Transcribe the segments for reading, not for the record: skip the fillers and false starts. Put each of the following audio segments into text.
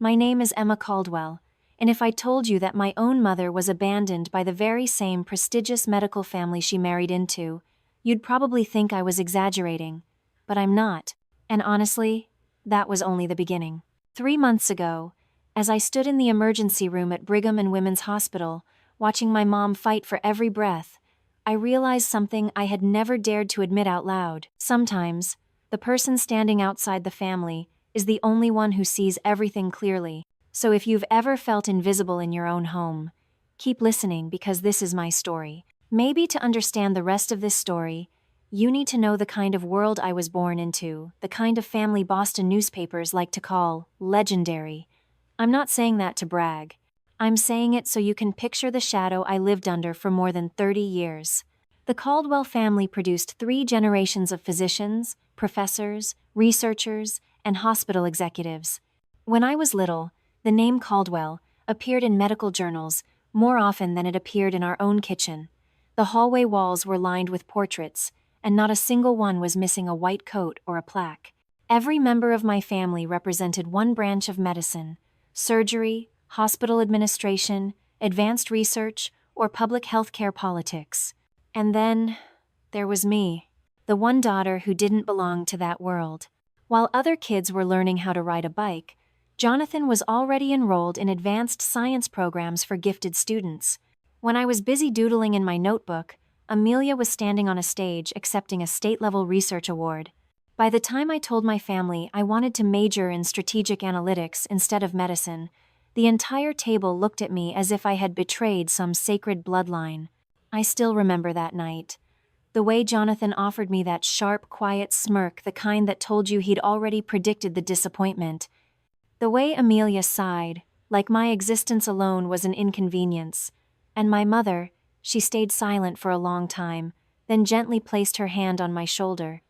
My name is Emma Caldwell, and if I told you that my own mother was abandoned by the very same prestigious medical family she married into, you'd probably think I was exaggerating. But I'm not. And honestly, that was only the beginning. 3 months ago, as I stood in the emergency room at Brigham and Women's Hospital, watching my mom fight for every breath, I realized something I had never dared to admit out loud. Sometimes, the person standing outside the family is the only one who sees everything clearly. So if you've ever felt invisible in your own home, keep listening because this is my story. Maybe to understand the rest of this story, you need to know the kind of world I was born into, the kind of family Boston newspapers like to call legendary. I'm not saying that to brag. I'm saying it so you can picture the shadow I lived under for more than 30 years. The Caldwell family produced 3 generations of physicians, professors, researchers, and hospital executives. When I was little, the name Caldwell appeared in medical journals more often than it appeared in our own kitchen. The hallway walls were lined with portraits, and not a single one was missing a white coat or a plaque. Every member of my family represented one branch of medicine: surgery, hospital administration, advanced research, or public healthcare politics. And then, there was me, the one daughter who didn't belong to that world. While other kids were learning how to ride a bike, Jonathan was already enrolled in advanced science programs for gifted students. When I was busy doodling in my notebook, Amelia was standing on a stage accepting a state-level research award. By the time I told my family I wanted to major in strategic analytics instead of medicine, the entire table looked at me as if I had betrayed some sacred bloodline. I still remember that night. The way Jonathan offered me that sharp, quiet smirk, the kind that told you he'd already predicted the disappointment. The way Amelia sighed, like my existence alone was an inconvenience. And my mother, she stayed silent for a long time, then gently placed her hand on my shoulder.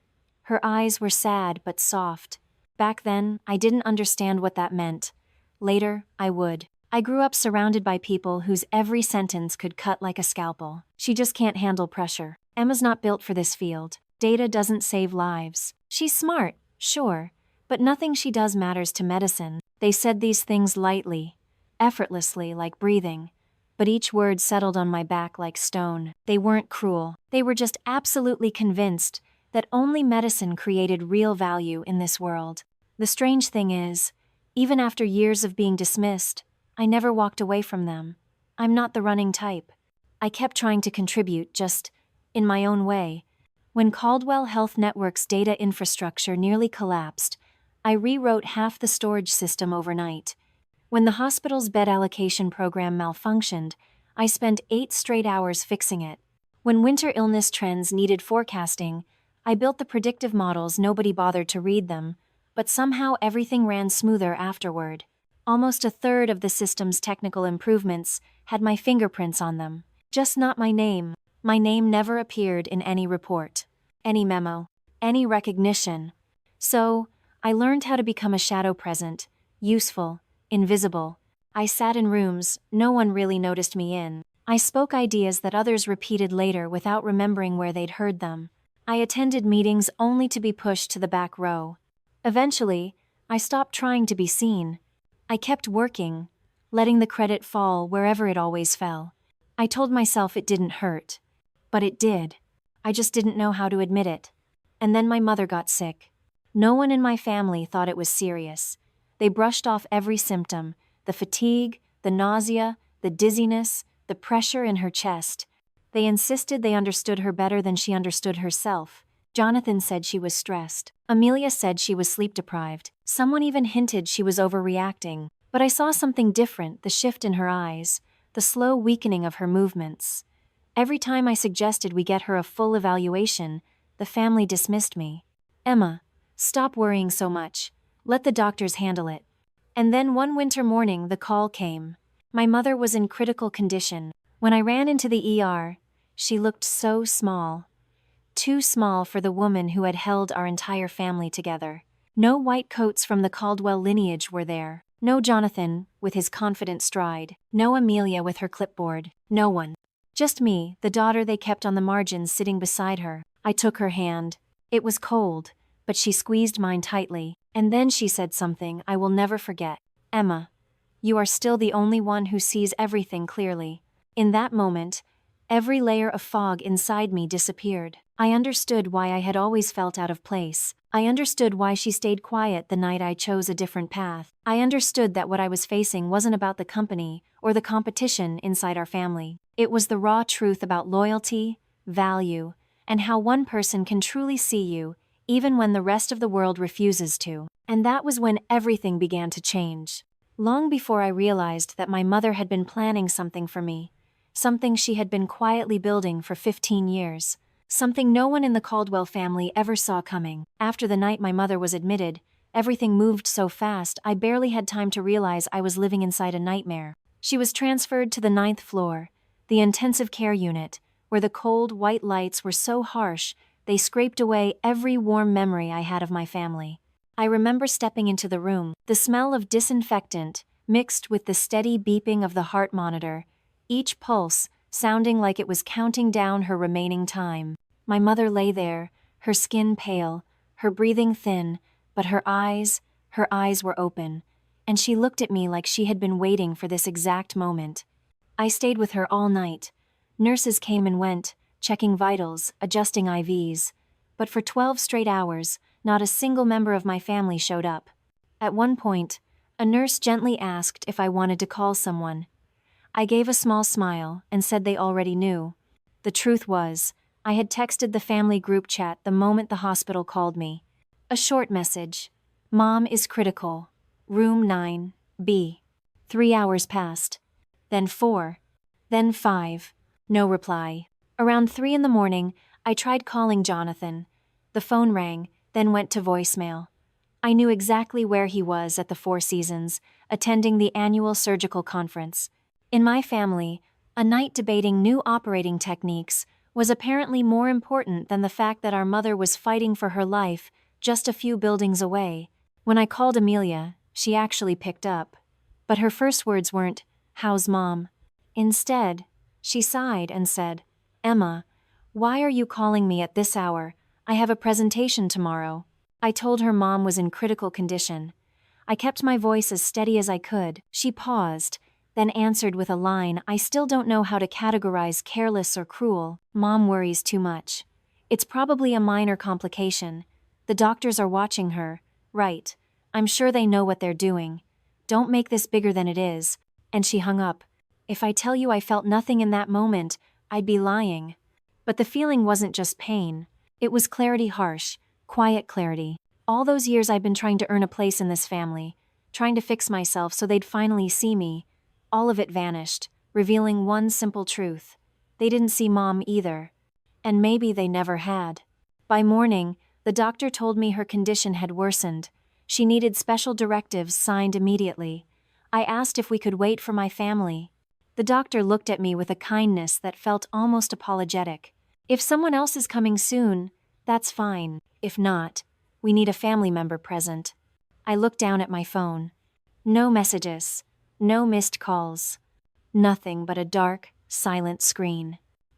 Her eyes were sad but soft. Back then, I didn't understand what that meant. Later, I would. I grew up surrounded by people whose every sentence could cut like a scalpel. She just can't handle pressure. Emma's not built for this field. Data doesn't save lives. She's smart, sure, but nothing she does matters to medicine. They said these things lightly, effortlessly, like breathing, but each word settled on my back like stone. They weren't cruel. They were just absolutely convinced that only medicine created real value in this world. The strange thing is, even after years of being dismissed, I never walked away from them. I'm not the running type. I kept trying to contribute, just in my own way. When Caldwell Health Network's data infrastructure nearly collapsed, I rewrote half the storage system overnight. When the hospital's bed allocation program malfunctioned, I spent 8 straight hours fixing it. When winter illness trends needed forecasting, I built the predictive models. Nobody bothered to read them, but somehow everything ran smoother afterward. Almost a third of the system's technical improvements had my fingerprints on them. Just not my name. My name never appeared in any report, any memo, any recognition. So, I learned how to become a shadow present, useful, invisible. I sat in rooms no one really noticed me in. I spoke ideas that others repeated later without remembering where they'd heard them. I attended meetings only to be pushed to the back row. Eventually, I stopped trying to be seen. I kept working, letting the credit fall wherever it always fell. I told myself it didn't hurt. But it did. I just didn't know how to admit it. And then my mother got sick. No one in my family thought it was serious. They brushed off every symptom: the fatigue, the nausea, the dizziness, the pressure in her chest. They insisted they understood her better than she understood herself. Jonathan said she was stressed. Amelia said she was sleep-deprived. Someone even hinted she was overreacting. But I saw something different: the shift in her eyes, the slow weakening of her movements. Every time I suggested we get her a full evaluation, the family dismissed me. "Emma, stop worrying so much. Let the doctors handle it." And then one winter morning the call came. My mother was in critical condition. When I ran into the ER, she looked so small. Too small for the woman who had held our entire family together. No white coats from the Caldwell lineage were there. No Jonathan, with his confident stride. No Amelia with her clipboard. No one. Just me, the daughter they kept on the margins, sitting beside her. I took her hand. It was cold, but she squeezed mine tightly. And then she said something I will never forget. "Emma, you are still the only one who sees everything clearly." In that moment, every layer of fog inside me disappeared. I understood why I had always felt out of place. I understood why she stayed quiet the night I chose a different path. I understood that what I was facing wasn't about the company or the competition inside our family. It was the raw truth about loyalty, value, and how one person can truly see you, even when the rest of the world refuses to. And that was when everything began to change. Long before I realized that my mother had been planning something for me, something she had been quietly building for 15 years, something no one in the Caldwell family ever saw coming. After the night my mother was admitted, everything moved so fast I barely had time to realize I was living inside a nightmare. She was transferred to the 9th floor, the intensive care unit, where the cold, white lights were so harsh they scraped away every warm memory I had of my family. I remember stepping into the room, the smell of disinfectant mixed with the steady beeping of the heart monitor, each pulse sounding like it was counting down her remaining time. My mother lay there, her skin pale, her breathing thin, but her eyes were open, and she looked at me like she had been waiting for this exact moment. I stayed with her all night. Nurses came and went, checking vitals, adjusting IVs, but for 12 straight hours, not a single member of my family showed up. At one point, a nurse gently asked if I wanted to call someone. I gave a small smile and said they already knew. The truth was, I had texted the family group chat the moment the hospital called me. A short message. "Mom is critical. Room 9B. 3 hours passed. Then 4. Then 5. No reply. Around 3 in the morning, I tried calling Jonathan. The phone rang, then went to voicemail. I knew exactly where he was at the Four Seasons, attending the annual surgical conference. In my family, a night debating new operating techniques was apparently more important than the fact that our mother was fighting for her life just a few buildings away. When I called Amelia, she actually picked up. But her first words weren't, "How's Mom?" Instead, she sighed and said, "Emma, why are you calling me at this hour? I have a presentation tomorrow." I told her Mom was in critical condition. I kept my voice as steady as I could. She paused, then answered with a line I still don't know how to categorize careless or cruel. "Mom worries too much. It's probably a minor complication. The doctors are watching her. Right. I'm sure they know what they're doing. Don't make this bigger than it is." And she hung up. If I tell you I felt nothing in that moment, I'd be lying. But the feeling wasn't just pain. It was clarity, harsh, quiet clarity. All those years I'd been trying to earn a place in this family, trying to fix myself so they'd finally see me. All of it vanished, revealing one simple truth. They didn't see Mom either. And maybe they never had. By morning, the doctor told me her condition had worsened. She needed special directives signed immediately. I asked if we could wait for my family. The doctor looked at me with a kindness that felt almost apologetic. "If someone else is coming soon, that's fine. If not, we need a family member present." I looked down at my phone. No messages, no missed calls. Nothing but a dark, silent screen.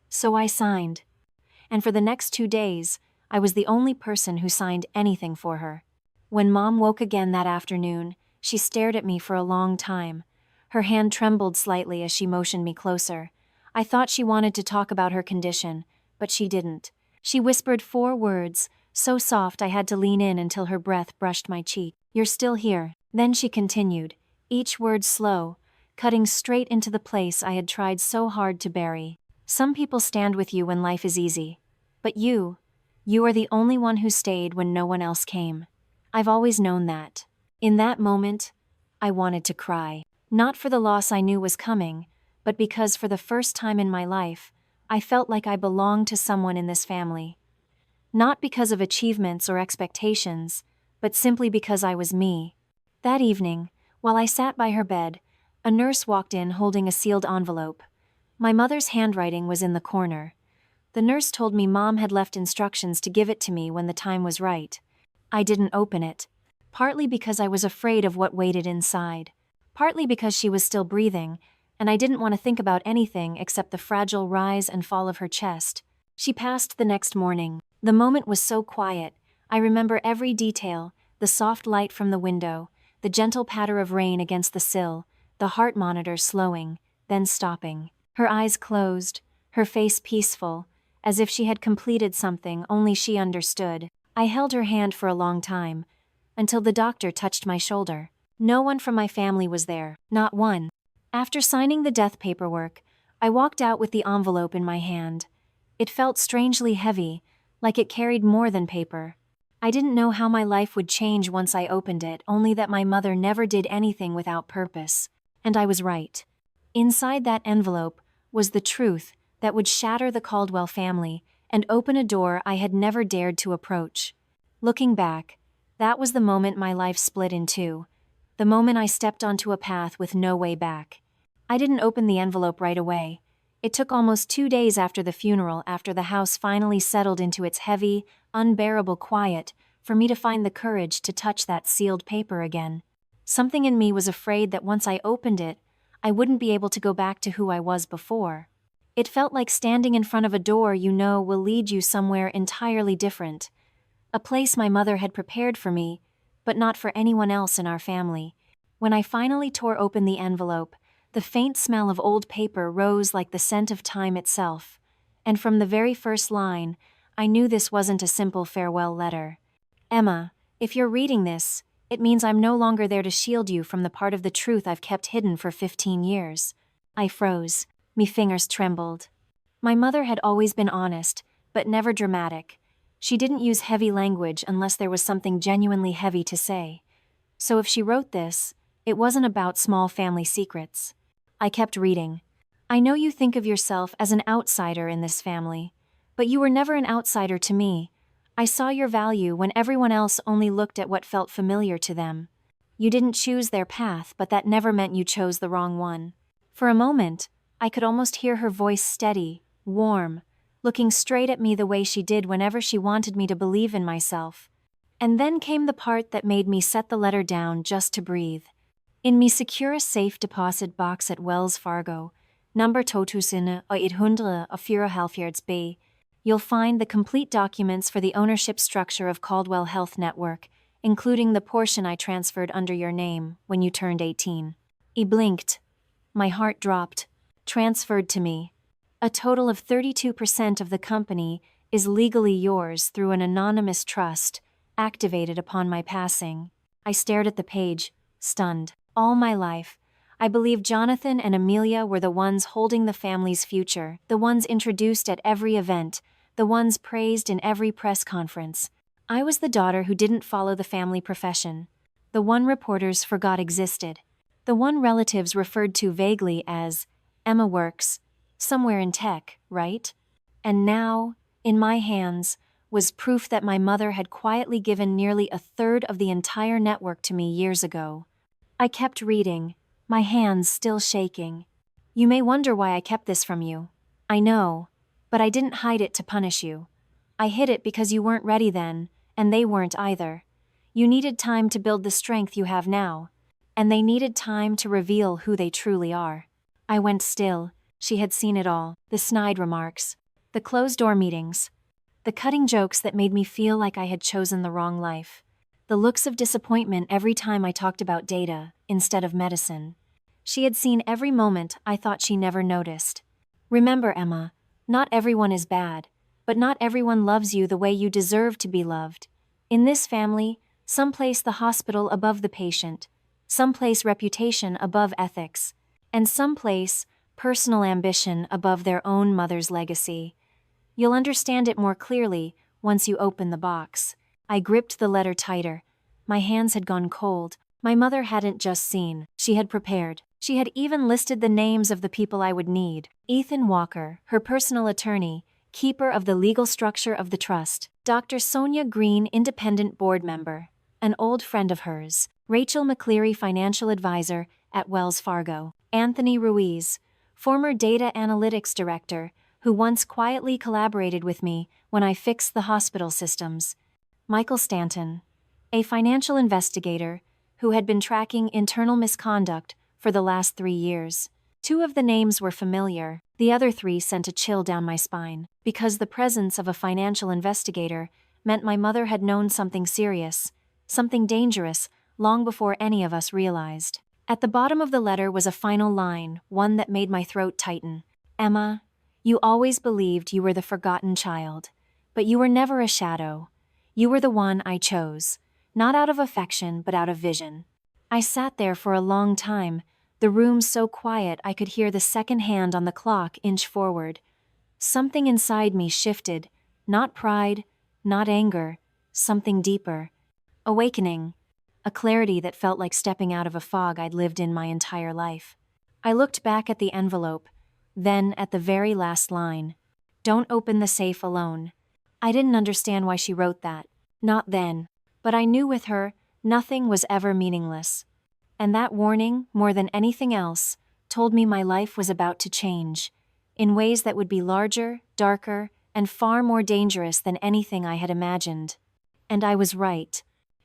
So I signed. And for the next 2 days, I was the only person who signed anything for her. When Mom woke again that afternoon, she stared at me for a long time. Her hand trembled slightly as she motioned me closer. I thought she wanted to talk about her condition, but she didn't. She whispered 4 words, so soft I had to lean in until her breath brushed my cheek. "You're still here." Then she continued, each word slow, cutting straight into the place I had tried so hard to bury. "Some people stand with you when life is easy. But you are the only one who stayed when no one else came. I've always known that." In that moment, I wanted to cry. Not for the loss I knew was coming, but because for the first time in my life, I felt like I belonged to someone in this family. Not because of achievements or expectations, but simply because I was me. That evening, while I sat by her bed, a nurse walked in holding a sealed envelope. My mother's handwriting was in the corner. The nurse told me Mom had left instructions to give it to me when the time was right. I didn't open it, partly because I was afraid of what waited inside, partly because she was still breathing, and I didn't want to think about anything except the fragile rise and fall of her chest. She passed the next morning. The moment was so quiet. I remember every detail, the soft light from the window, the gentle patter of rain against the sill, the heart monitor slowing, then stopping. Her eyes closed, her face peaceful, as if she had completed something only she understood. I held her hand for a long time, until the doctor touched my shoulder. No one from my family was there, not one. After signing the death paperwork, I walked out with the envelope in my hand. It felt strangely heavy, like it carried more than paper. I didn't know how my life would change once I opened it, only that my mother never did anything without purpose. And I was right. Inside that envelope was the truth that would shatter the Caldwell family and open a door I had never dared to approach. Looking back, that was the moment my life split in two. The moment I stepped onto a path with no way back. I didn't open the envelope right away. It took almost 2 days after the funeral, after the house finally settled into its heavy, unbearable quiet, for me to find the courage to touch that sealed paper again. Something in me was afraid that once I opened it, I wouldn't be able to go back to who I was before. It felt like standing in front of a door you know will lead you somewhere entirely different. A place my mother had prepared for me, but not for anyone else in our family. When I finally tore open the envelope, the faint smell of old paper rose like the scent of time itself. And from the very first line, I knew this wasn't a simple farewell letter. Emma, if you're reading this, it means I'm no longer there to shield you from the part of the truth I've kept hidden for 15 years. I froze. Me fingers trembled. My mother had always been honest, but never dramatic. She didn't use heavy language unless there was something genuinely heavy to say. So if she wrote this, it wasn't about small family secrets. I kept reading. I know you think of yourself as an outsider in this family, but you were never an outsider to me. I saw your value when everyone else only looked at what felt familiar to them. You didn't choose their path, but that never meant you chose the wrong one. For a moment, I could almost hear her voice steady, warm, looking straight at me the way she did whenever she wanted me to believe in myself. And then came the part that made me set the letter down just to breathe. In me secure safe deposit box at Wells Fargo, number 2874 you'll find the complete documents for the ownership structure of Caldwell Health Network, including the portion I transferred under your name when you turned 18. I blinked. My heart dropped. Transferred to me. A total of 32% of the company is legally yours through an anonymous trust, activated upon my passing. I stared at the page, stunned. All my life, I believed Jonathan and Amelia were the ones holding the family's future, the ones introduced at every event, the ones praised in every press conference. I was the daughter who didn't follow the family profession, the one reporters forgot existed, the one relatives referred to vaguely as, Emma works, somewhere in tech, right? And now, in my hands, was proof that my mother had quietly given nearly a third of the entire network to me years ago. I kept reading, my hands still shaking. You may wonder why I kept this from you. I know, but I didn't hide it to punish you. I hid it because you weren't ready then, and they weren't either. You needed time to build the strength you have now, and they needed time to reveal who they truly are. I went still. She had seen it all, the snide remarks, the closed-door meetings, the cutting jokes that made me feel like I had chosen the wrong life. The looks of disappointment every time I talked about data instead of medicine. She had seen every moment I thought she never noticed. Remember, Emma, not everyone is bad, but not everyone loves you the way you deserve to be loved. In this family, some place the hospital above the patient, some place reputation above ethics, and some place personal ambition above their own mother's legacy. You'll understand it more clearly once you open the box. I gripped the letter tighter. My hands had gone cold. My mother hadn't just seen, she had prepared. She had even listed the names of the people I would need. Ethan Walker, her personal attorney, keeper of the legal structure of the trust. Dr. Sonia Green, independent board member, an old friend of hers. Rachel McCleary, financial advisor at Wells Fargo. Anthony Ruiz, former data analytics director, who once quietly collaborated with me when I fixed the hospital systems. Michael Stanton, a financial investigator who had been tracking internal misconduct for the last 3 years. 2 of the names were familiar, the other 3 sent a chill down my spine, because the presence of a financial investigator meant my mother had known something serious, something dangerous, long before any of us realized. At the bottom of the letter was a final line, one that made my throat tighten. Emma, you always believed you were the forgotten child. But you were never a shadow. You were the one I chose, not out of affection but out of vision. I sat there for a long time, the room so quiet I could hear the second hand on the clock inch forward. Something inside me shifted, not pride, not anger, something deeper. Awakening, a clarity that felt like stepping out of a fog I'd lived in my entire life. I looked back at the envelope, then at the very last line. Don't open the safe alone. I didn't understand why she wrote that. Not then. But I knew with her, nothing was ever meaningless. And that warning, more than anything else, told me my life was about to change, in ways that would be larger, darker, and far more dangerous than anything I had imagined. And I was right.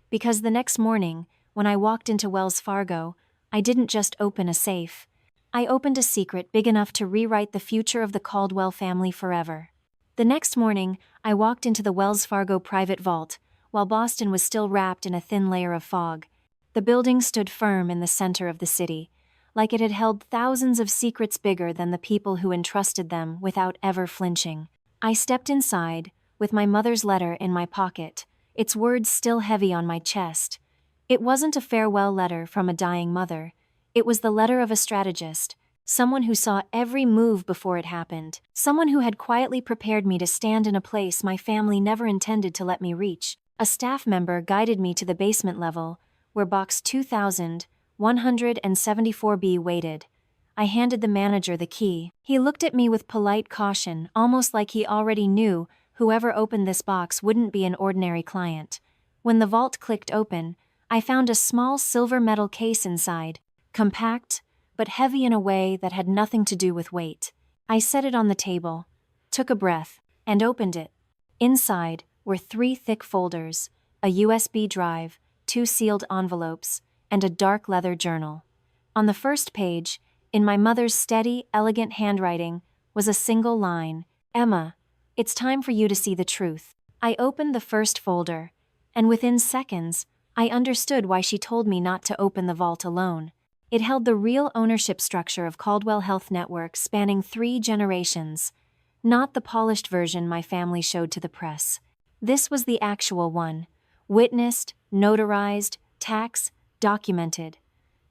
Because the next morning, when I walked into Wells Fargo, I didn't just open a safe. I opened a secret big enough to rewrite the future of the Caldwell family forever. The next morning, I walked into the Wells Fargo private vault, while Boston was still wrapped in a thin layer of fog. The building stood firm in the center of the city, like it had held thousands of secrets bigger than the people who entrusted them without ever flinching. I stepped inside, with my mother's letter in my pocket, its words still heavy on my chest. It wasn't a farewell letter from a dying mother. It was the letter of a strategist, someone who saw every move before it happened, someone who had quietly prepared me to stand in a place my family never intended to let me reach. A staff member guided me to the basement level, where box 2174B waited. I handed the manager the key. He looked at me with polite caution, almost like he already knew whoever opened this box wouldn't be an ordinary client. When the vault clicked open, I found a small silver metal case inside, compact, but heavy in a way that had nothing to do with weight. I set it on the table, took a breath, and opened it. Inside were 3 thick folders, a USB drive, 2 sealed envelopes, and a dark leather journal. On the first page, in my mother's steady, elegant handwriting, was a single line, Emma, it's time for you to see the truth. I opened the first folder, and within seconds, I understood why she told me not to open the vault alone. It held the real ownership structure of Caldwell Health Network spanning 3 generations, not the polished version my family showed to the press. This was the actual one, witnessed, notarized, taxed, documented.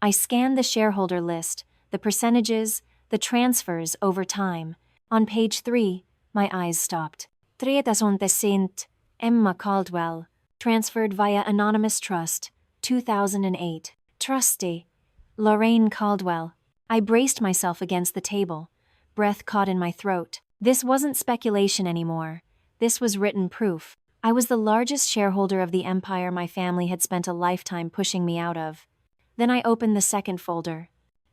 I scanned the shareholder list, the percentages, the transfers over time. On page 3, my eyes stopped. 3% Emma Caldwell, transferred via Anonymous Trust, 2008. Trustee, Lorraine Caldwell. I braced myself against the table, breath caught in my throat. This wasn't speculation anymore. This was written proof. I was the largest shareholder of the empire my family had spent a lifetime pushing me out of. Then I opened the second folder.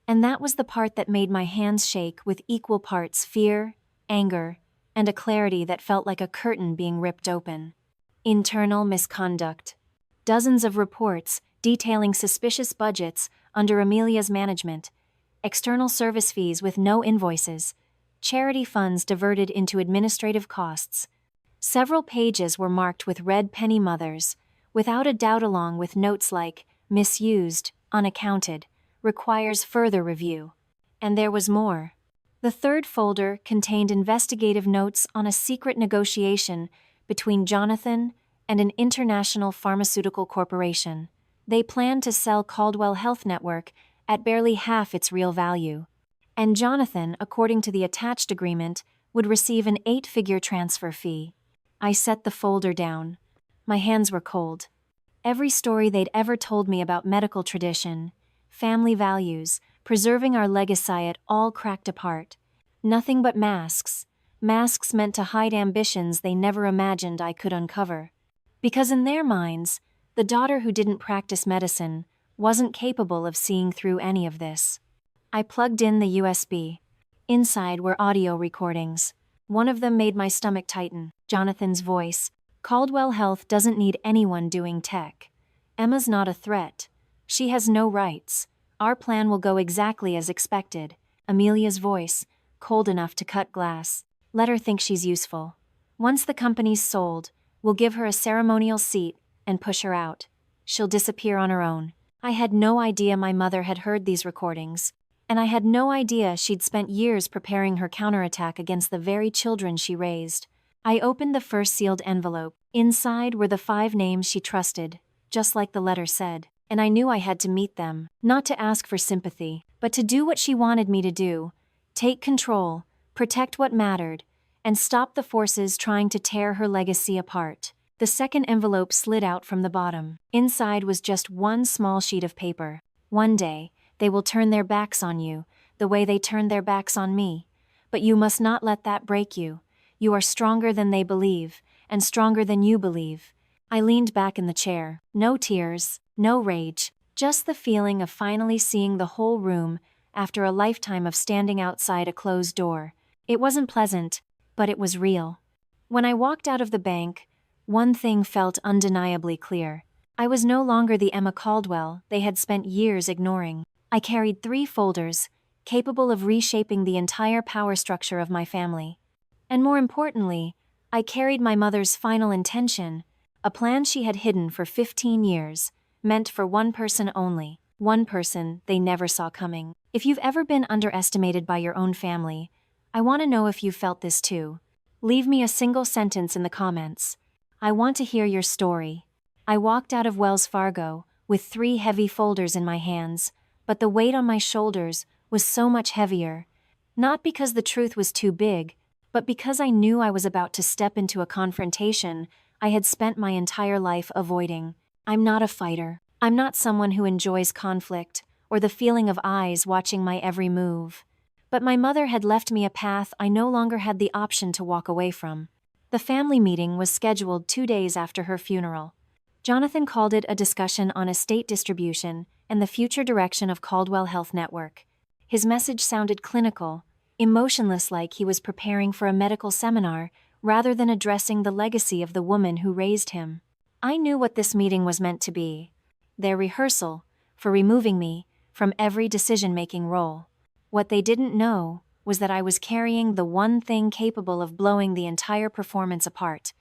And that was the part that made my hands shake with equal parts fear, anger, and a clarity that felt like a curtain being ripped open. Internal misconduct. Dozens of reports detailing suspicious budgets under Amelia's management, external service fees with no invoices, charity funds diverted into administrative costs. Several pages were marked with red penny mothers, without a doubt, along with notes like, misused, unaccounted, requires further review. And there was more. The third folder contained investigative notes on a secret negotiation between Jonathan and an international pharmaceutical corporation. They planned to sell Caldwell Health Network at barely half its real value. And Jonathan, according to the attached agreement, would receive an 8-figure transfer fee. I set the folder down. My hands were cold. Every story they'd ever told me about medical tradition, family values, preserving our legacy, it all cracked apart. Nothing but masks. Masks meant to hide ambitions they never imagined I could uncover. Because in their minds, the daughter who didn't practice medicine wasn't capable of seeing through any of this. I plugged in the USB. Inside were audio recordings. One of them made my stomach tighten. Jonathan's voice. Caldwell Health doesn't need anyone doing tech. Emma's not a threat. She has no rights. Our plan will go exactly as expected. Amelia's voice, cold enough to cut glass. Let her think she's useful. Once the company's sold, we'll give her a ceremonial seat and push her out. She'll disappear on her own. I had no idea my mother had heard these recordings, and I had no idea she'd spent years preparing her counterattack against the very children she raised. I opened the first sealed envelope. Inside were the 5 names she trusted, just like the letter said, and I knew I had to meet them, not to ask for sympathy, but to do what she wanted me to do: take control, protect what mattered, and stop the forces trying to tear her legacy apart. The second envelope slid out from the bottom. Inside was just one small sheet of paper. One day, they will turn their backs on you, the way they turned their backs on me. But you must not let that break you. You are stronger than they believe, and stronger than you believe. I leaned back in the chair. No tears, no rage, just the feeling of finally seeing the whole room after a lifetime of standing outside a closed door. It wasn't pleasant, but it was real. When I walked out of the bank, one thing felt undeniably clear. I was no longer the Emma Caldwell they had spent years ignoring. I carried 3 folders, capable of reshaping the entire power structure of my family. And more importantly, I carried my mother's final intention, a plan she had hidden for 15 years, meant for one person only, one person they never saw coming. If you've ever been underestimated by your own family, I want to know if you felt this too. Leave me a single sentence in the comments. I want to hear your story. I walked out of Wells Fargo with 3 heavy folders in my hands, but the weight on my shoulders was so much heavier. Not because the truth was too big, but because I knew I was about to step into a confrontation I had spent my entire life avoiding. I'm not a fighter. I'm not someone who enjoys conflict or the feeling of eyes watching my every move. But my mother had left me a path I no longer had the option to walk away from. The family meeting was scheduled 2 days after her funeral. Jonathan called it a discussion on estate distribution and the future direction of Caldwell Health Network. His message sounded clinical, emotionless, like he was preparing for a medical seminar rather than addressing the legacy of the woman who raised him. I knew what this meeting was meant to be: their rehearsal for removing me from every decision-making role. What they didn't know was that I was carrying the one thing capable of blowing the entire performance apart.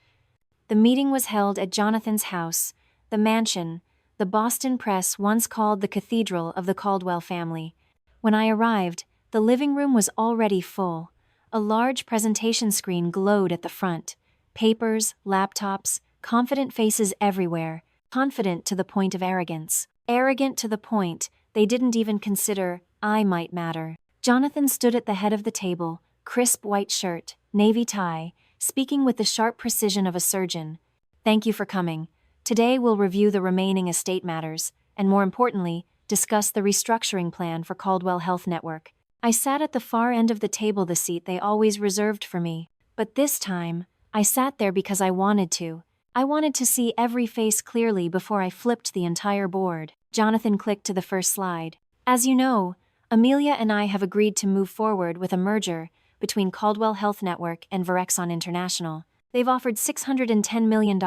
The meeting was held at Jonathan's house, the mansion the Boston press once called the cathedral of the Caldwell family. When I arrived, the living room was already full. A large presentation screen glowed at the front. Papers, laptops, confident faces everywhere, confident to the point of arrogance. Arrogant to the point they didn't even consider I might matter. Jonathan stood at the head of the table, crisp white shirt, navy tie, speaking with the sharp precision of a surgeon. Thank you for coming. Today we'll review the remaining estate matters, and more importantly, discuss the restructuring plan for Caldwell Health Network. I sat at the far end of the table, the seat they always reserved for me. But this time, I sat there because I wanted to. I wanted to see every face clearly before I flipped the entire board. Jonathan clicked to the first slide. As you know, Amelia and I have agreed to move forward with a merger between Caldwell Health Network and Virexon International. They've offered $610 million,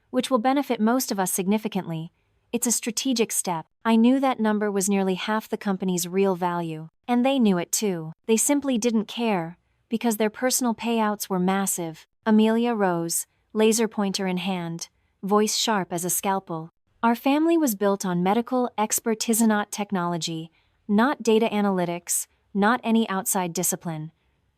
which will benefit most of us significantly. It's a strategic step. I knew that number was nearly half the company's real value, and they knew it too. They simply didn't care, because their personal payouts were massive. Amelia rose, laser pointer in hand, voice sharp as a scalpel. Our family was built on medical expertise, not technology, not data analytics, not any outside discipline.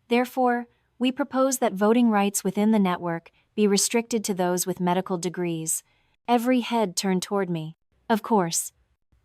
Therefore, we propose that voting rights within the network be restricted to those with medical degrees. Every head turned toward me. Of course,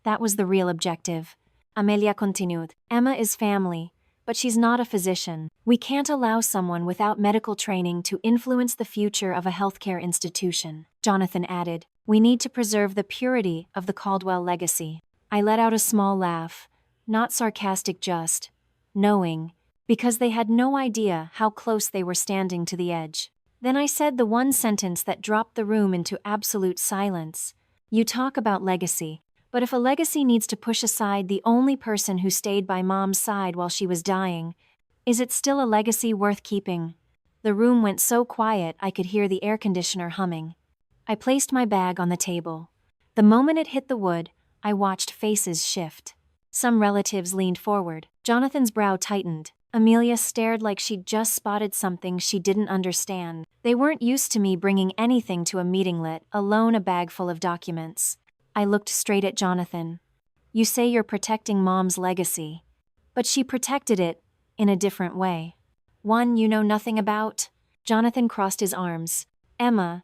that was the real objective. Amelia continued. Emma is family, but she's not a physician. We can't allow someone without medical training to influence the future of a healthcare institution. Jonathan added, we need to preserve the purity of the Caldwell legacy. I let out a small laugh, not sarcastic, just knowing, because they had no idea how close they were standing to the edge. Then I said the one sentence that dropped the room into absolute silence. You talk about legacy, but if a legacy needs to push aside the only person who stayed by Mom's side while she was dying, is it still a legacy worth keeping? The room went so quiet I could hear the air conditioner humming. I placed my bag on the table. The moment it hit the wood, I watched faces shift. Some relatives leaned forward. Jonathan's brow tightened. Amelia stared like she'd just spotted something she didn't understand. They weren't used to me bringing anything to a meeting, let alone a bag full of documents. I looked straight at Jonathan. You say you're protecting Mom's legacy. But she protected it in a different way. One you know nothing about? Jonathan crossed his arms. Emma,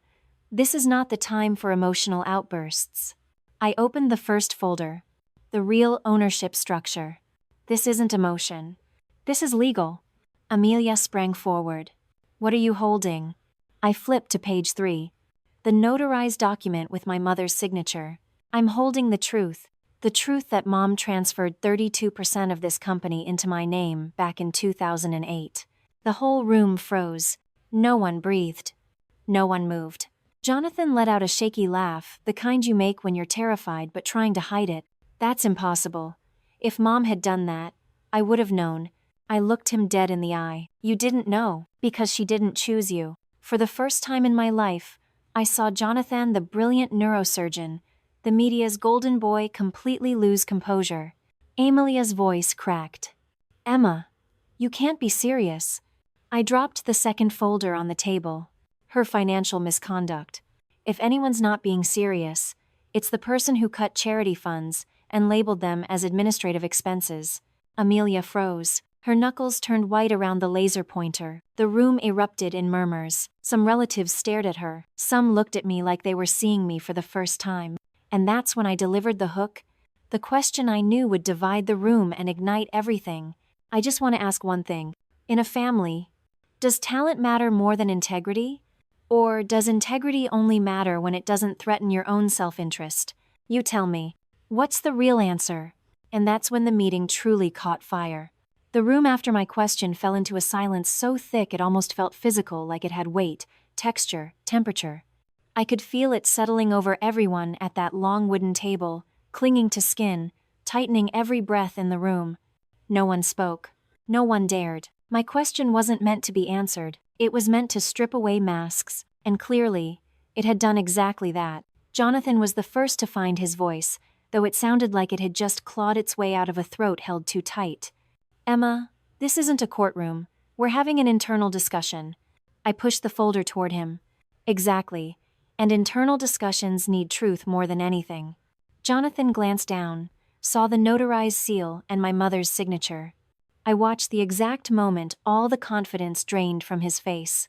this is not the time for emotional outbursts. I opened the first folder. The real ownership structure. This isn't emotion. This is legal. Amelia sprang forward. What are you holding? I flipped to page 3. The notarized document with my mother's signature. I'm holding the truth that Mom transferred 32% of this company into my name back in 2008. The whole room froze. No one breathed. No one moved. Jonathan let out a shaky laugh, the kind you make when you're terrified but trying to hide it. That's impossible. If Mom had done that, I would have known. I looked him dead in the eye. You didn't know, because she didn't choose you. For the first time in my life, I saw Jonathan, the brilliant neurosurgeon, the media's golden boy, completely lose composure. Amelia's voice cracked. Emma, you can't be serious. I dropped the second folder on the table. Her financial misconduct. If anyone's not being serious, it's the person who cut charity funds and labeled them as administrative expenses. Amelia froze. Her knuckles turned white around the laser pointer. The room erupted in murmurs. Some relatives stared at her. Some looked at me like they were seeing me for the first time. And that's when I delivered the hook. The question I knew would divide the room and ignite everything. I just want to ask one thing. In a family, does talent matter more than integrity? Or does integrity only matter when it doesn't threaten your own self-interest? You tell me. What's the real answer? And that's when the meeting truly caught fire. The room after my question fell into a silence so thick it almost felt physical, like it had weight, texture, temperature. I could feel it settling over everyone at that long wooden table, clinging to skin, tightening every breath in the room. No one spoke. No one dared. My question wasn't meant to be answered. It was meant to strip away masks, and clearly, it had done exactly that. Jonathan was the first to find his voice, though it sounded like it had just clawed its way out of a throat held too tight. Emma, this isn't a courtroom. We're having an internal discussion. I pushed the folder toward him. Exactly. And internal discussions need truth more than anything. Jonathan glanced down, saw the notarized seal and my mother's signature. I watched the exact moment all the confidence drained from his face.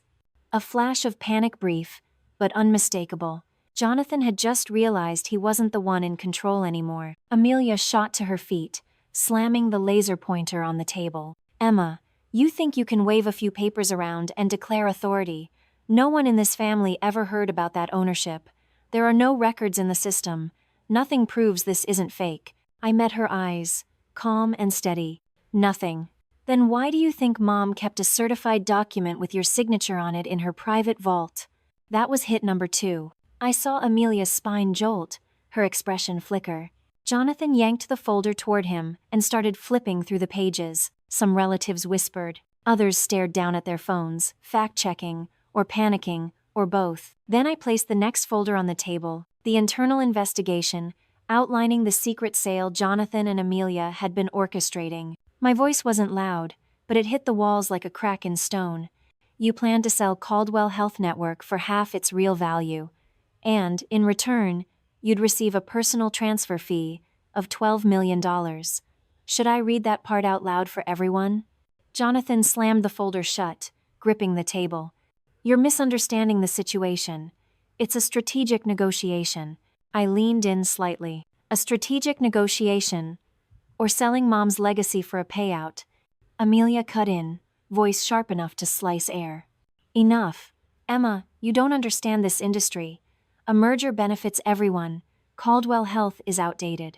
A flash of panic, brief, but unmistakable. Jonathan had just realized he wasn't the one in control anymore. Amelia shot to her feet, slamming the laser pointer on the table. Emma, you think you can wave a few papers around and declare authority. No one in this family ever heard about that ownership. There are no records in the system. Nothing proves this isn't fake. I met her eyes, calm and steady. Nothing. Then why do you think Mom kept a certified document with your signature on it in her private vault? That was hit number 2. I saw Amelia's spine jolt, her expression flicker. Jonathan yanked the folder toward him and started flipping through the pages. Some relatives whispered. Others stared down at their phones, fact-checking, or panicking, or both. Then I placed the next folder on the table, the internal investigation, outlining the secret sale Jonathan and Amelia had been orchestrating. My voice wasn't loud, but it hit the walls like a crack in stone. You plan to sell Caldwell Health Network for half its real value. And, in return, you'd receive a personal transfer fee of $12 million. Should I read that part out loud for everyone? Jonathan slammed the folder shut, gripping the table. You're misunderstanding the situation. It's a strategic negotiation. I leaned in slightly. A strategic negotiation, or selling Mom's legacy for a payout. Amelia cut in, voice sharp enough to slice air. Enough. Emma, you don't understand this industry. A merger benefits everyone. Caldwell Health is outdated.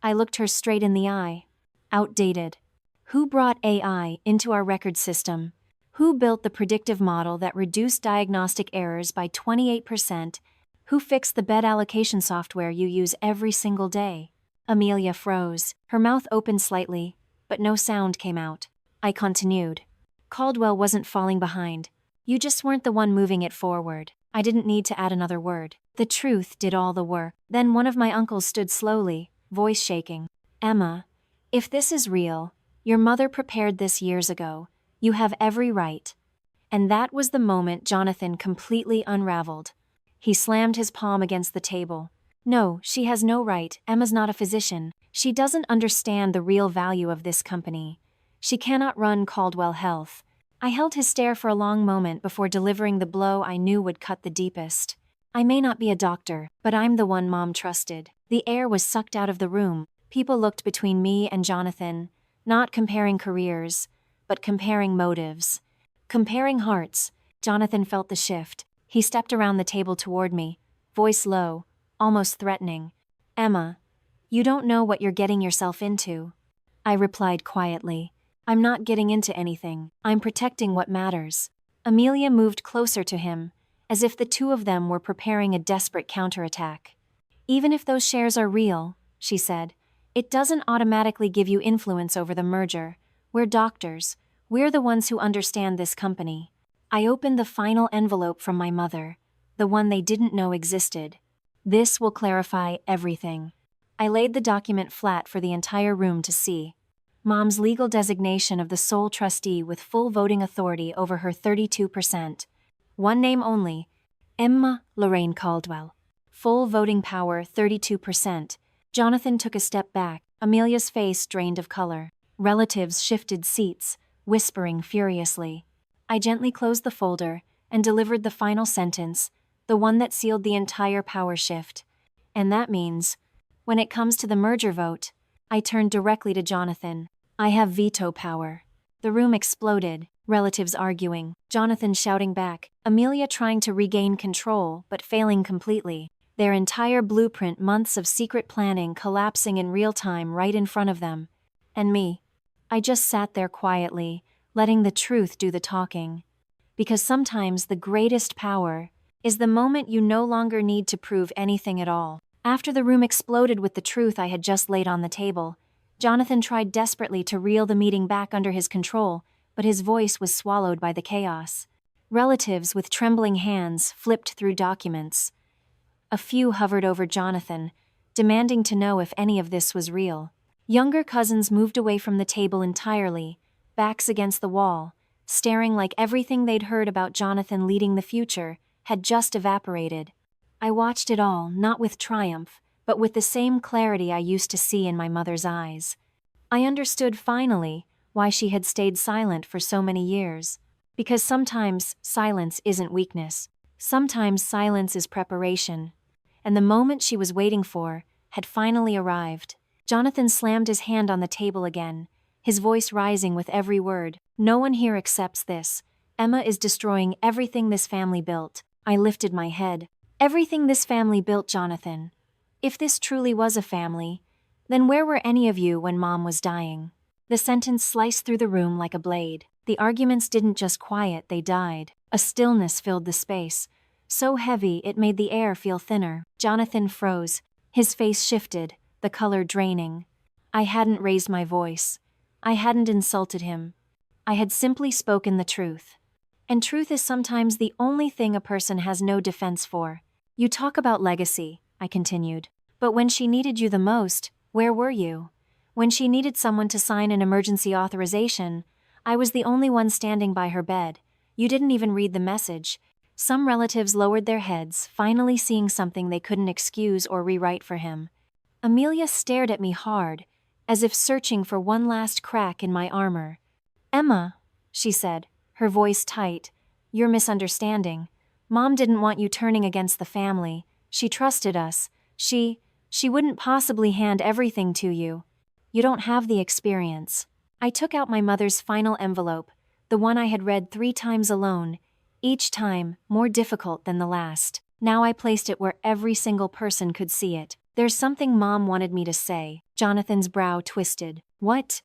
I looked her straight in the eye. Outdated. Who brought AI into our record system? Who built the predictive model that reduced diagnostic errors by 28%? Who fixed the bed allocation software you use every single day? Amelia froze. Her mouth opened slightly, but no sound came out. I continued. Caldwell wasn't falling behind. You just weren't the one moving it forward. I didn't need to add another word. The truth did all the work. Then one of my uncles stood slowly, voice shaking. Emma, if this is real, your mother prepared this years ago. You have every right. And that was the moment Jonathan completely unraveled. He slammed his palm against the table. No, she has no right. Emma's not a physician. She doesn't understand the real value of this company. She cannot run Caldwell Health. I held his stare for a long moment before delivering the blow I knew would cut the deepest. I may not be a doctor, but I'm the one Mom trusted. The air was sucked out of the room. People looked between me and Jonathan, not comparing careers, but comparing motives. Comparing hearts. Jonathan felt the shift. He stepped around the table toward me, voice low, almost threatening. Emma, you don't know what you're getting yourself into. I replied quietly. I'm not getting into anything. I'm protecting what matters. Amelia moved closer to him, as if the two of them were preparing a desperate counterattack. Even if those shares are real, she said, it doesn't automatically give you influence over the merger. We're doctors. We're the ones who understand this company. I opened the final envelope from my mother, the one they didn't know existed. This will clarify everything. I laid the document flat for the entire room to see. Mom's legal designation of the sole trustee with full voting authority over her 32%. One name only, Emma Lorraine Caldwell. Full voting power, 32%. Jonathan took a step back, Amelia's face drained of color. Relatives shifted seats, whispering furiously. I gently closed the folder and delivered the final sentence, the one that sealed the entire power shift. And that means, when it comes to the merger vote, I turned directly to Jonathan. I have veto power. The room exploded, relatives arguing, Jonathan shouting back, Amelia trying to regain control but failing completely. Their entire blueprint, months of secret planning collapsing in real time right in front of them. And me. I just sat there quietly, letting the truth do the talking. Because sometimes the greatest power is the moment you no longer need to prove anything at all. After the room exploded with the truth I had just laid on the table, Jonathan tried desperately to reel the meeting back under his control, but his voice was swallowed by the chaos. Relatives with trembling hands flipped through documents. A few hovered over Jonathan, demanding to know if any of this was real. Younger cousins moved away from the table entirely, backs against the wall, staring like everything they'd heard about Jonathan leading the future had just evaporated. I watched it all, not with triumph, but with the same clarity I used to see in my mother's eyes. I understood finally why she had stayed silent for so many years. Because sometimes silence isn't weakness. Sometimes silence is preparation. And the moment she was waiting for had finally arrived. Jonathan slammed his hand on the table again, his voice rising with every word. No one here accepts this. Emma is destroying everything this family built. I lifted my head. Everything this family built, Jonathan. If this truly was a family, then where were any of you when Mom was dying? The sentence sliced through the room like a blade. The arguments didn't just quiet, they died. A stillness filled the space, so heavy it made the air feel thinner. Jonathan froze. His face shifted, the color draining. I hadn't raised my voice. I hadn't insulted him. I had simply spoken the truth. And truth is sometimes the only thing a person has no defense for. You talk about legacy, I continued. But when she needed you the most, where were you? When she needed someone to sign an emergency authorization, I was the only one standing by her bed. You didn't even read the message. Some relatives lowered their heads, finally seeing something they couldn't excuse or rewrite for him. Amelia stared at me hard, as if searching for one last crack in my armor. Emma, she said, her voice tight, you're misunderstanding. Mom didn't want you turning against the family. She trusted us. She wouldn't possibly hand everything to you. You don't have the experience. I took out my mother's final envelope, the one I had read 3 times alone, each time more difficult than the last. Now I placed it where every single person could see it. There's something Mom wanted me to say. Jonathan's brow twisted. What?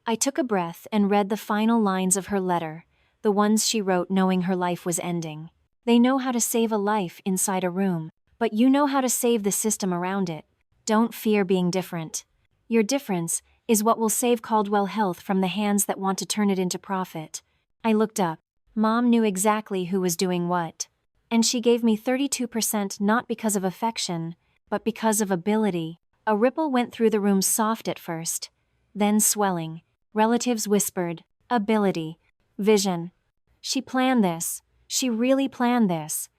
I took a breath and read the final lines of her letter, the ones she wrote knowing her life was ending. They know how to save a life inside a room, but you know how to save the system around it. Don't fear being different. Your difference is what will save Caldwell Health from the hands that want to turn it into profit. I looked up. Mom knew exactly who was doing what. And she gave me 32% not because of affection, but because of ability. A ripple went through the room, soft at first, then swelling. Relatives whispered, ability, vision. She planned this. She really planned this.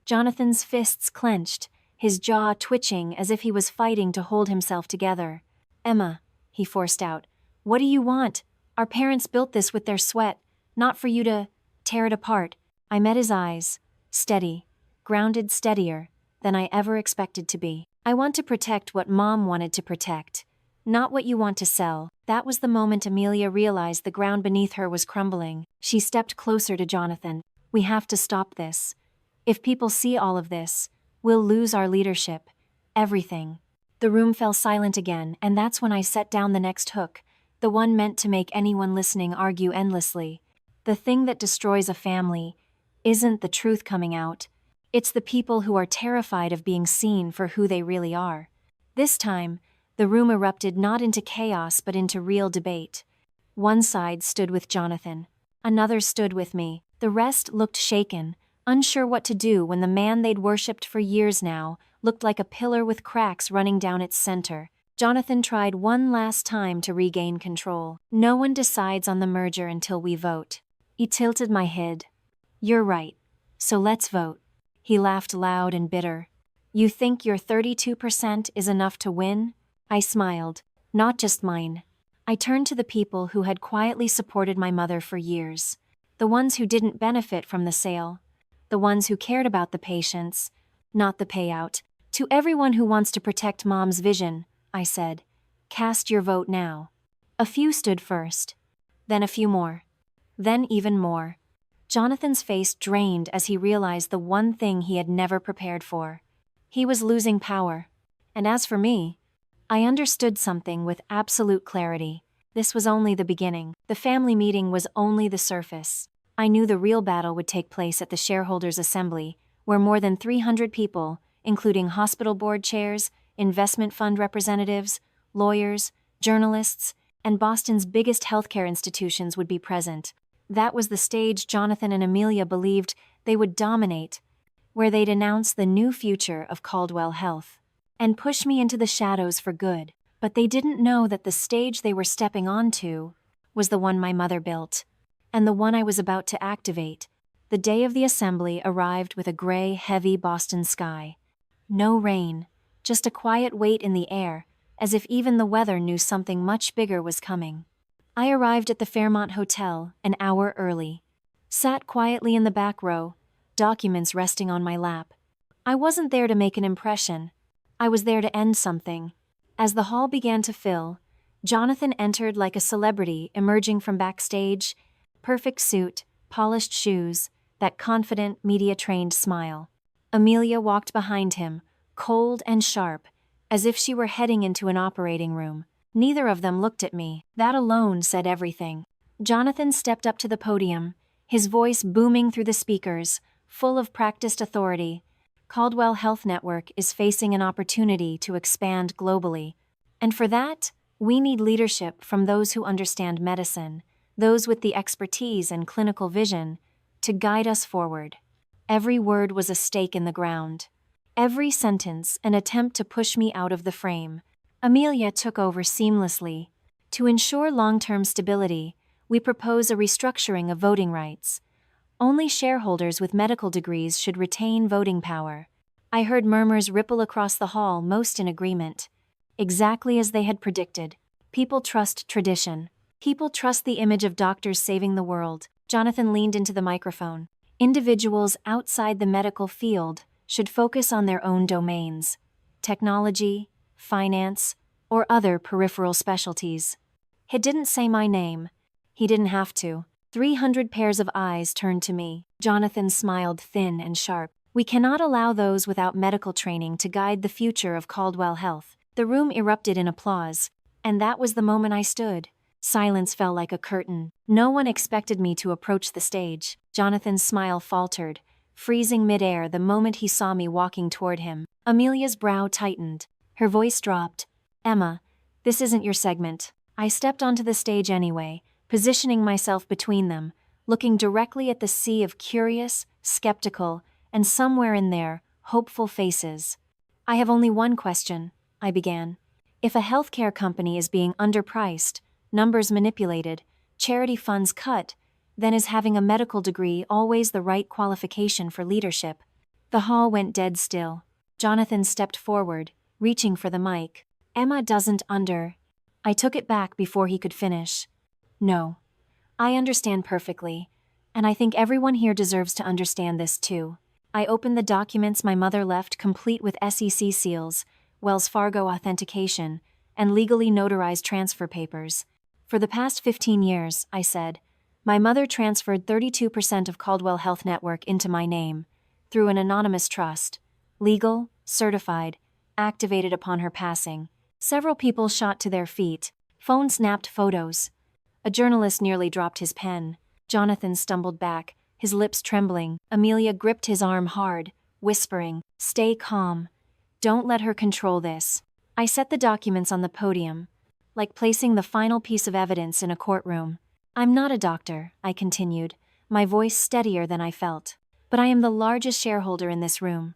Jonathan's fists clenched, his jaw twitching as if he was fighting to hold himself together. "Emma," he forced out, "what do you want? Our parents built this with their sweat, not for you to tear it apart." I met his eyes, steady, grounded, steadier than I ever expected to be. "I want to protect what Mom wanted to protect, not what you want to sell." That was the moment Amelia realized the ground beneath her was crumbling. She stepped closer to Jonathan. "We have to stop this. If people see all of this, we'll lose our leadership. Everything." The room fell silent again, and that's when I set down the next hook, the one meant to make anyone listening argue endlessly. The thing that destroys a family isn't the truth coming out. It's the people who are terrified of being seen for who they really are. This time, the room erupted not into chaos but into real debate. One side stood with Jonathan. Another stood with me. The rest looked shaken, unsure what to do when the man they'd worshipped for years now looked like a pillar with cracks running down its center. Jonathan tried one last time to regain control. "No one decides on the merger until we vote." He tilted my head. "You're right. So let's vote." He laughed loud and bitter. "You think your 32% is enough to win?" I smiled. "Not just mine." I turned to the people who had quietly supported my mother for years. The ones who didn't benefit from the sale. The ones who cared about the patients, not the payout. "To everyone who wants to protect Mom's vision," I said, "cast your vote now." A few stood first. Then a few more. Then even more. Jonathan's face drained as he realized the one thing he had never prepared for. He was losing power. And as for me, I understood something with absolute clarity. This was only the beginning. The family meeting was only the surface. I knew the real battle would take place at the shareholders' assembly, where more than 300 people, including hospital board chairs, investment fund representatives, lawyers, journalists, and Boston's biggest healthcare institutions would be present. That was the stage Jonathan and Amelia believed they would dominate, where they'd announce the new future of Caldwell Health and push me into the shadows for good. But they didn't know that the stage they were stepping onto was the one my mother built, and the one I was about to activate. The day of the assembly arrived with a gray, heavy Boston sky. No rain, just a quiet weight in the air, as if even the weather knew something much bigger was coming. I arrived at the Fairmont Hotel an hour early. Sat quietly in the back row, documents resting on my lap. I wasn't there to make an impression. I was there to end something. As the hall began to fill, Jonathan entered like a celebrity emerging from backstage, perfect suit, polished shoes, that confident, media-trained smile. Amelia walked behind him, cold and sharp, as if she were heading into an operating room. Neither of them looked at me. That alone said everything. Jonathan stepped up to the podium, his voice booming through the speakers, full of practiced authority. Caldwell Health Network is facing an opportunity to expand globally. And for that, we need leadership from those who understand medicine, those with the expertise and clinical vision, to guide us forward. Every word was a stake in the ground. Every sentence an attempt to push me out of the frame. Amelia took over seamlessly. To ensure long-term stability, we propose a restructuring of voting rights. Only shareholders with medical degrees should retain voting power. I heard murmurs ripple across the hall, most in agreement. Exactly as they had predicted. People trust tradition. People trust the image of doctors saving the world. Jonathan leaned into the microphone. Individuals outside the medical field should focus on their own domains. Technology, finance, or other peripheral specialties. He didn't say my name. He didn't have to. 300 pairs of eyes turned to me. Jonathan smiled thin and sharp. "We cannot allow those without medical training to guide the future of Caldwell Health." The room erupted in applause, and that was the moment I stood. Silence fell like a curtain. No one expected me to approach the stage. Jonathan's smile faltered, freezing midair the moment he saw me walking toward him. Amelia's brow tightened. Her voice dropped. "Emma, this isn't your segment." I stepped onto the stage anyway, positioning myself between them, looking directly at the sea of curious, skeptical, and somewhere in there, hopeful faces. "I have only one question," I began. "If a healthcare company is being underpriced, numbers manipulated, charity funds cut, then is having a medical degree always the right qualification for leadership?" The hall went dead still. Jonathan stepped forward, reaching for the mic. Emma doesn't under. I took it back before he could finish. No. I understand perfectly, and I think everyone here deserves to understand this too. I opened the documents my mother left complete with SEC seals, Wells Fargo authentication, and legally notarized transfer papers. For the past 15 years, I said, my mother transferred 32% of Caldwell Health Network into my name, through an anonymous trust. Legal, certified, activated upon her passing. Several people shot to their feet. Phone snapped photos. A journalist nearly dropped his pen. Jonathan stumbled back, his lips trembling. Amelia gripped his arm hard, whispering, "Stay calm. Don't let her control this." I set the documents on the podium, like placing the final piece of evidence in a courtroom. I'm not a doctor, I continued, my voice steadier than I felt. But I am the largest shareholder in this room.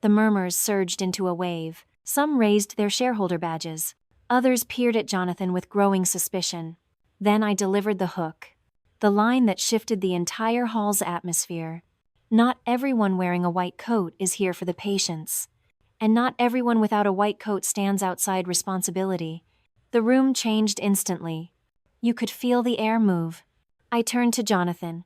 The murmurs surged into a wave. Some raised their shareholder badges. Others peered at Jonathan with growing suspicion. Then I delivered the hook. The line that shifted the entire hall's atmosphere. Not everyone wearing a white coat is here for the patients. And not everyone without a white coat stands outside responsibility. The room changed instantly. You could feel the air move. I turned to Jonathan.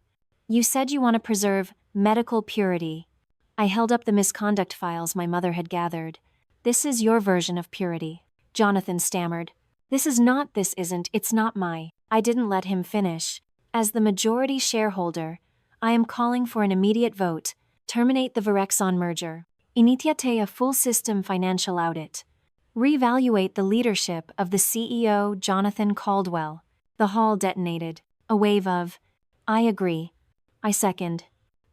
You said you want to preserve medical purity. I held up the misconduct files my mother had gathered. This is your version of purity. Jonathan stammered. This isn't, it's not my. I didn't let him finish. As the majority shareholder, I am calling for an immediate vote. Terminate the Virexon merger. Initiate a full system financial audit. Reevaluate the leadership of the CEO, Jonathan Caldwell. The hall detonated. A wave of, I agree. I second.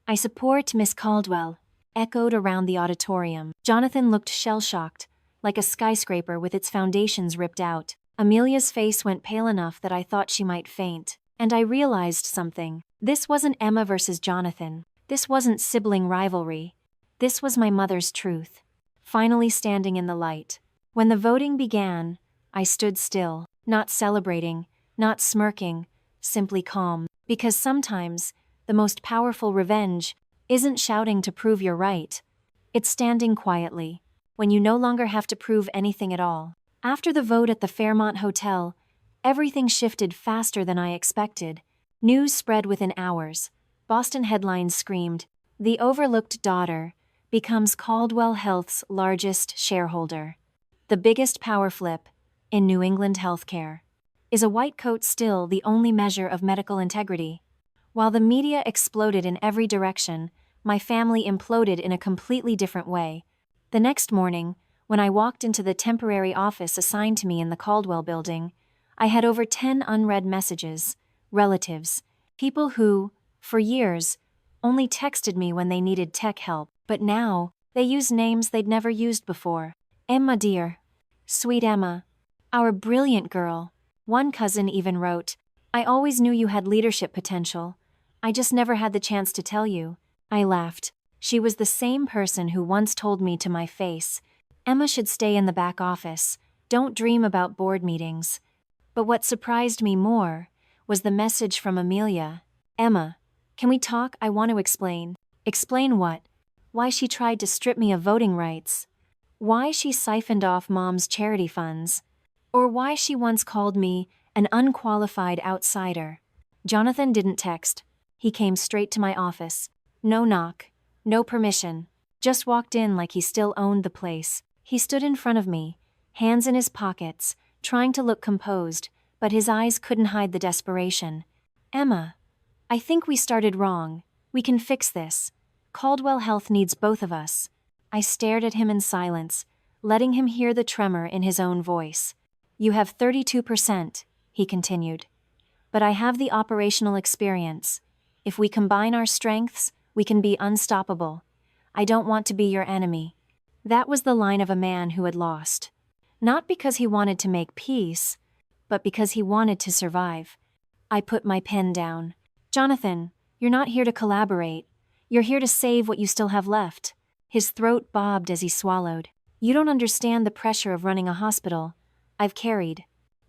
I support Miss Caldwell, echoed around the auditorium. Jonathan looked shell-shocked, like a skyscraper with its foundations ripped out. Amelia's face went pale enough that I thought she might faint. And I realized something. This wasn't Emma versus Jonathan. This wasn't sibling rivalry. This was my mother's truth. Finally standing in the light. When the voting began, I stood still, not celebrating, not smirking, simply calm. Because sometimes, the most powerful revenge isn't shouting to prove you're right. It's standing quietly, when you no longer have to prove anything at all. After the vote at the Fairmont Hotel, everything shifted faster than I expected. News spread within hours. Boston headlines screamed, "The overlooked daughter becomes Caldwell Health's largest shareholder." The biggest power flip in New England healthcare. Is a white coat still the only measure of medical integrity? While the media exploded in every direction, my family imploded in a completely different way. The next morning, when I walked into the temporary office assigned to me in the Caldwell building, I had over 10 unread messages, relatives, people who, for years, only texted me when they needed tech help, but now, they use names they'd never used before. Emma dear. Sweet Emma. Our brilliant girl. One cousin even wrote, I always knew you had leadership potential. I just never had the chance to tell you. I laughed. She was the same person who once told me to my face, Emma should stay in the back office. Don't dream about board meetings. But what surprised me more was the message from Amelia. Emma, can we talk? I want to explain. Explain what? Why she tried to strip me of voting rights. Why she siphoned off Mom's charity funds. Or why she once called me an unqualified outsider. Jonathan didn't text. He came straight to my office. No knock. No permission. Just walked in like he still owned the place. He stood in front of me, hands in his pockets, trying to look composed, but his eyes couldn't hide the desperation. Emma, I think we started wrong. We can fix this. Caldwell Health needs both of us. I stared at him in silence, letting him hear the tremor in his own voice. You have 32%, he continued. But I have the operational experience. If we combine our strengths, we can be unstoppable. I don't want to be your enemy. That was the line of a man who had lost. Not because he wanted to make peace, but because he wanted to survive. I put my pen down. Jonathan, you're not here to collaborate. You're here to save what you still have left. His throat bobbed as he swallowed. You don't understand the pressure of running a hospital. I've carried.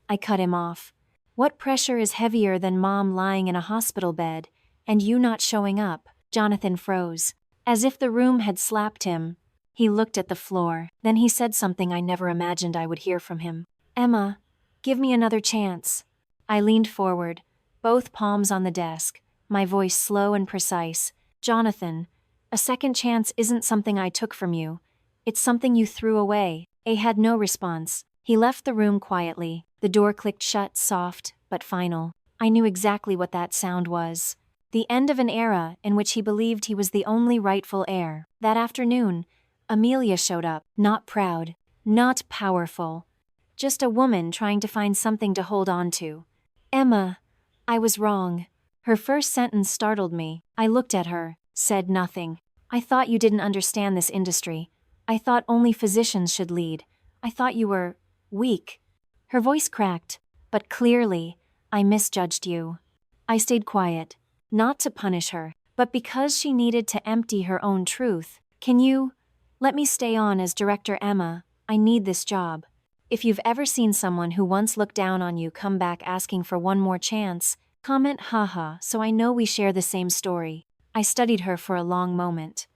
I cut him off. What pressure is heavier than Mom lying in a hospital bed and you not showing up? Jonathan froze, as if the room had slapped him. He looked at the floor, then he said something I never imagined I would hear from him. Emma, give me another chance. I leaned forward, both palms on the desk, my voice slow and precise. Jonathan, a second chance isn't something I took from you. It's something you threw away. A had no response. He left the room quietly. The door clicked shut, soft, but final. I knew exactly what that sound was. The end of an era in which he believed he was the only rightful heir. That afternoon, Amelia showed up, not proud, not powerful. Just a woman trying to find something to hold on to. Emma, I was wrong. Her first sentence startled me. I looked at her, said nothing. I thought you didn't understand this industry. I thought only physicians should lead. I thought you were weak. Her voice cracked, but clearly, I misjudged you. I stayed quiet, not to punish her, but because she needed to empty her own truth. Can you let me stay on as Director Emma? I need this job. If you've ever seen someone who once looked down on you come back asking for one more chance, comment haha so I know we share the same story. I studied her for a long moment.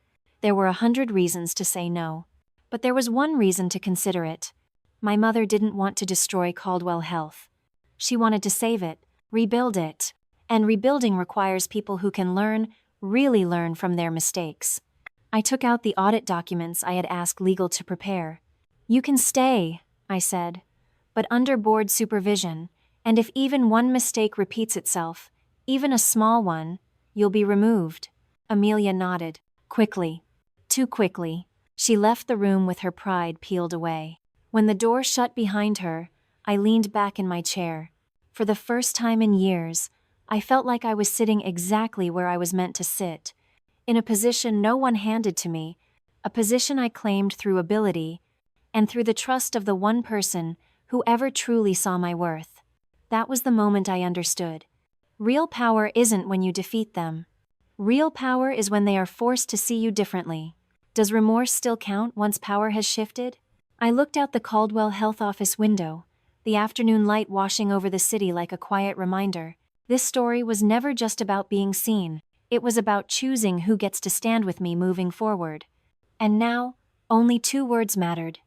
There were 100 reasons to say no. But there was one reason to consider it. My mother didn't want to destroy Caldwell Health. She wanted to save it, rebuild it. And rebuilding requires people who can learn, really learn from their mistakes. I took out the audit documents I had asked legal to prepare. You can stay, I said, but under board supervision, and if even one mistake repeats itself, even a small one, you'll be removed. Amelia nodded, quickly. Too quickly. She left the room with her pride peeled away. When the door shut behind her, I leaned back in my chair. For the first time in years, I felt like I was sitting exactly where I was meant to sit, in a position no one handed to me, a position I claimed through ability, and through the trust of the one person who ever truly saw my worth. That was the moment I understood. Real power isn't when you defeat them. Real power is when they are forced to see you differently. Does remorse still count once power has shifted? I looked out the Caldwell Health office window, the afternoon light washing over the city like a quiet reminder. This story was never just about being seen. It was about choosing who gets to stand with me moving forward. And now, only 2 words mattered.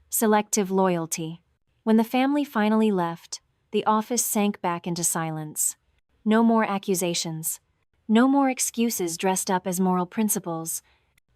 Selective loyalty. When the family finally left, the office sank back into silence. No more accusations. No more excuses dressed up as moral principles.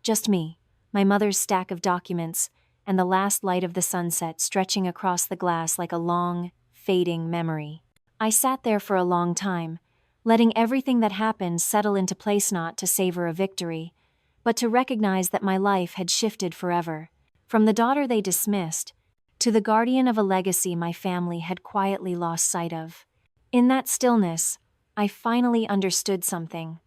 Just me, my mother's stack of documents, and the last light of the sunset stretching across the glass like a long, fading memory. I sat there for a long time, letting everything that happened settle into place, not to savor a victory, but to recognize that my life had shifted forever. From the daughter they dismissed, to the guardian of a legacy my family had quietly lost sight of. In that stillness, I finally understood something.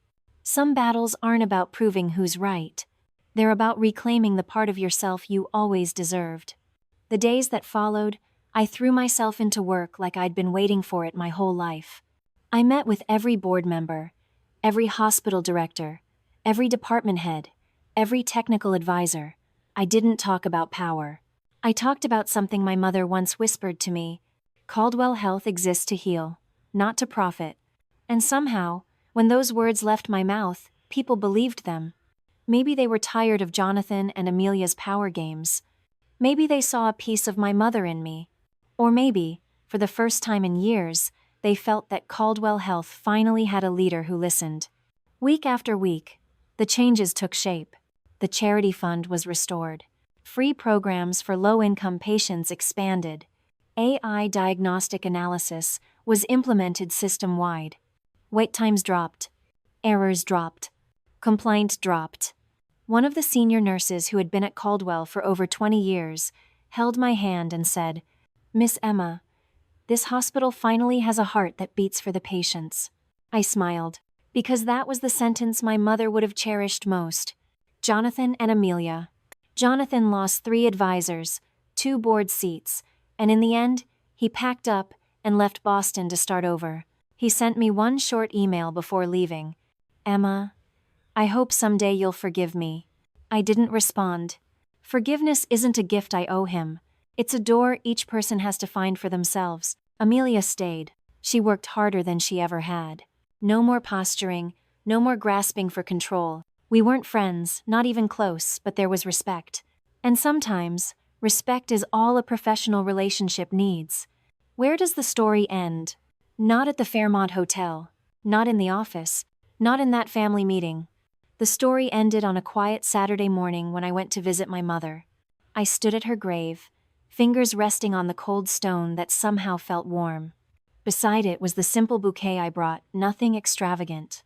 Some battles aren't about proving who's right. They're about reclaiming the part of yourself you always deserved. The days that followed, I threw myself into work like I'd been waiting for it my whole life. I met with every board member, every hospital director, every department head, every technical advisor. I didn't talk about power. I talked about something my mother once whispered to me. Caldwell Health exists to heal, not to profit. And somehow, when those words left my mouth, people believed them. Maybe they were tired of Jonathan and Amelia's power games. Maybe they saw a piece of my mother in me. Or maybe, for the first time in years, they felt that Caldwell Health finally had a leader who listened. Week after week, the changes took shape. The charity fund was restored. Free programs for low-income patients expanded. AI diagnostic analysis was implemented system-wide. Wait times dropped. Errors dropped. Complaints dropped. One of the senior nurses who had been at Caldwell for over 20 years held my hand and said, "Miss Emma, this hospital finally has a heart that beats for the patients." I smiled, because that was the sentence my mother would have cherished most. Jonathan and Amelia. Jonathan lost 3 advisors, 2 board seats, and in the end, he packed up and left Boston to start over. He sent me one short email before leaving. "Emma, I hope someday you'll forgive me." I didn't respond. Forgiveness isn't a gift I owe him. It's a door each person has to find for themselves. Amelia stayed. She worked harder than she ever had. No more posturing, no more grasping for control. We weren't friends, not even close, but there was respect. And sometimes, respect is all a professional relationship needs. Where does the story end? Not at the Fairmont Hotel. Not in the office. Not in that family meeting. The story ended on a quiet Saturday morning when I went to visit my mother. I stood at her grave, fingers resting on the cold stone that somehow felt warm. Beside it was the simple bouquet I brought, nothing extravagant.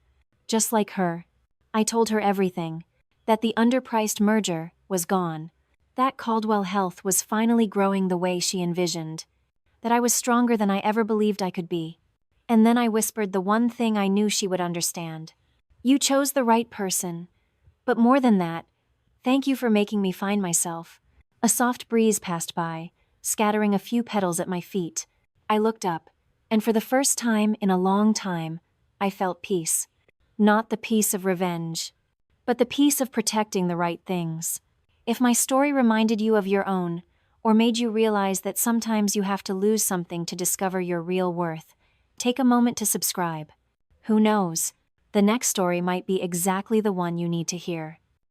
Just like her, I told her everything, that the underpriced merger was gone, that Caldwell Health was finally growing the way she envisioned, that I was stronger than I ever believed I could be. And then I whispered the one thing I knew she would understand. You chose the right person. But more than that, thank you for making me find myself. A soft breeze passed by, scattering a few petals at my feet. I looked up, and for the first time in a long time, I felt peace. Not the peace of revenge, but the peace of protecting the right things. If my story reminded you of your own, or made you realize that sometimes you have to lose something to discover your real worth, take a moment to subscribe. Who knows? The next story might be exactly the one you need to hear.